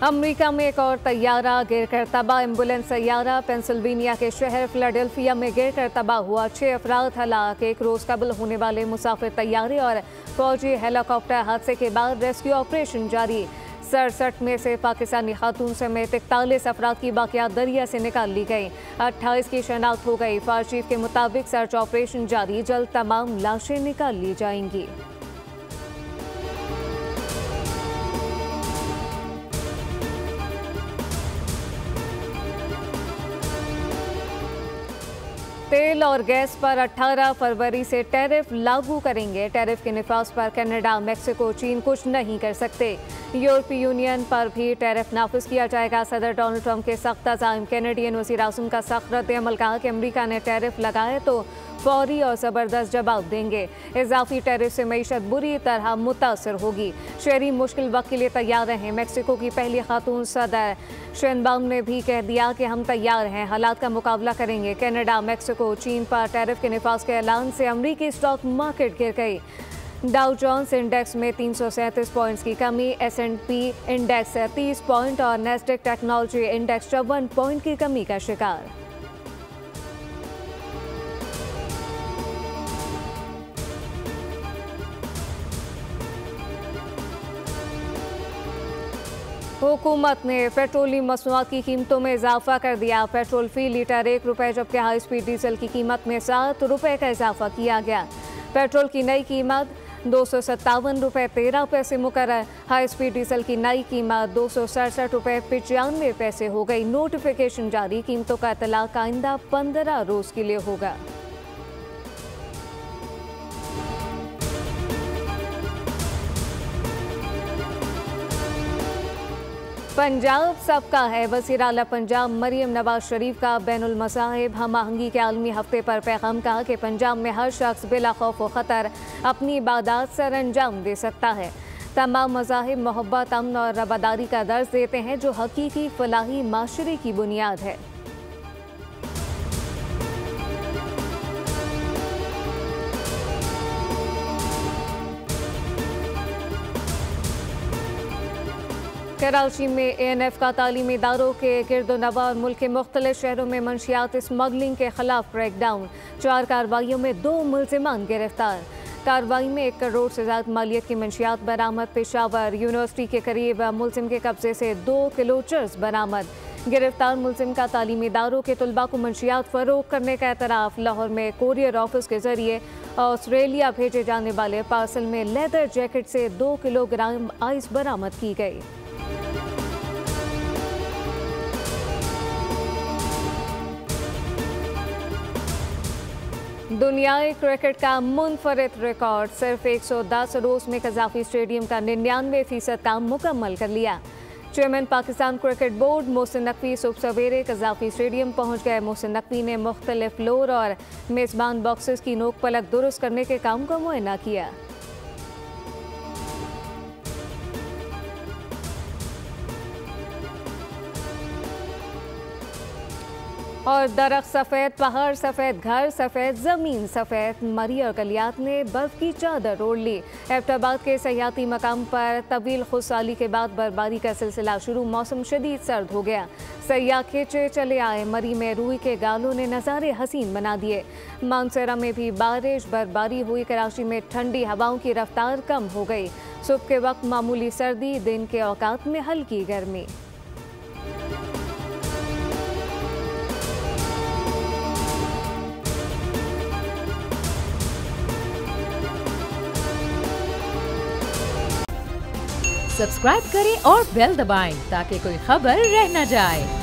America में एक और तैयारा गिरकर तबाह। एम्बुलेंस तैयारा पेंसिल्वेनिया के शहर फिलाडेल्फिया में गिरकर तबाह हुआ। 6 अफराद हलाक। एक रोज कबल होने वाले मुसाफिर तैयारे और फौजी हेलीकॉप्टर हादसे के बाद रेस्क्यू ऑपरेशन जारी। 67 में से पाकिस्तानी खातून समेत 41 अफराद की बाकियात दरिया से निकाल ली गई। 28 की शनाख्त हो गई। फायर चीफ के मुताबिक सर्च ऑपरेशन जारी, जल्द तमाम लाशें निकाल ली जाएंगी। तेल और गैस पर 18 फरवरी से टैरिफ लागू करेंगे। टैरिफ के निफाज पर कनाडा, मैक्सिको, चीन कुछ नहीं कर सकते। यूरोपीय यूनियन पर भी टैरिफ नाफिज किया जाएगा। सदर डोनाल्ड ट्रंप के सख्त अज़ाइम। कैनेडियन वज़ीर आज़म का सख्त रद्द-ए-अमल। कहा कि अमेरिका ने टैरिफ लगाए तो फौरी और ज़बरदस्त जवाब देंगे। इजाफी टैरिफ से मईशत बुरी तरह मुतासर होगी। शहरी मुश्किल वक्त के लिए तैयार रहें। मैक्सिको की पहली खातून सदर शेनबाउम ने भी कह दिया कि हम तैयार हैं, हालात का मुकाबला करेंगे। कनाडा, मैक्सिको, चीन पर टैरिफ के निफाज के ऐलान से अमरीकी स्टॉक मार्केट गिर गई। डाउ जोन्स इंडेक्स में 337 पॉइंट्स की कमी, S&P इंडेक्स 30 पॉइंट और नेस्डेक टेक्नोलॉजी इंडेक्स 54 पॉइंट की कमी का शिकार। हुकूमत ने पेट्रोलियम मसनूआत की कीमतों में इजाफा कर दिया। पेट्रोल फी लीटर 1 रुपये, जबकि हाई स्पीड डीजल की कीमत में 7 रुपये का इजाफा किया गया। पेट्रोल की नई कीमत 257 रुपये 13 पैसे मुकर्रर। हाई स्पीड डीजल की नई कीमत 267 रुपये 95 पैसे हो गई। नोटिफिकेशन जारी। कीमतों का इतलाक आइंदा 15 रोज के लिए होगा। पंजाब सबका है। वज़ीर आला पंजाब मरियम नवाज शरीफ का बैनुल मज़ाहिब हम आहंगी के आलमी हफ्ते पर पैगाम। कहा कि पंजाब में हर शख्स बिला खौफ व ख़तर अपनी इबादत सर अंजाम दे सकता है। तमाम मज़ाहिब मोहब्बत, अमन और रवादारी का दर्ज देते हैं, जो हकीकी फलाही माशरे की बुनियाद है। कराची में ANF का तालीमी इदारों के गिरदोनवा और मुल्क के मुख्तलिफ शहरों में मंशियात स्मगलिंग के खिलाफ ब्रेकडाउन। 4 कार्रवाइयों में 2 मुल्जिमान गिरफ्तार। कार्रवाई में 1 करोड़ से ज़्यादा मालियत की मंशियात बरामद। पेशावर यूनिवर्सिटी के करीब मुल्जिम के कब्जे से 2 किलो चर्स बरामद। गिरफ्तार मुल्जिम का तालीमी इदारों के तलबा को मंशियात फ़रोग करने का एतराफ़। लाहौर में कोरियर ऑफिस के जरिए ऑस्ट्रेलिया भेजे जाने वाले पार्सल में लेदर जैकेट से 2 किलोग्राम आइस बरामद की गई। दुनियाई क्रिकेट का मुनफरिद रिकॉर्ड। सिर्फ 110 रोज में कज़ाफ़ी स्टेडियम का 99% काम मुकम्मल कर लिया। Chairman Pakistan cricket board Mohsin Naqvi सुबह सवेरे कज़ाफ़ी स्टेडियम पहुंच गए। मोहसिन नकवी ने मुख्तलिफ फ्लोर और मेज़बान बॉक्सेस की नोक पलक दुरुस्त करने के काम का मुआयना किया। और दरख्त सफ़ेद, पहाड़ सफ़ेद, घर सफ़ेद, ज़मीन सफ़ेद। मरी और गलियात ने बर्फ़ की चादर ओढ़ ली। एबटाबाद के सयाती मकाम पर तवील खुशहाली के बाद बर्फबारी का सिलसिला शुरू। मौसम शदीद सर्द हो गया। सयाह खींचे चले आए। मरी में रूई के गालों ने नज़ारे हसीन बना दिए। मानसरा में भी बारिश बर्फबारी हुई। कराची में ठंडी हवाओं की रफ्तार कम हो गई। सुबह के वक्त मामूली सर्दी, दिन के औकात में हल्की गर्मी। सब्सक्राइब करें और बेल दबाएं ताकि कोई खबर रह न जाए।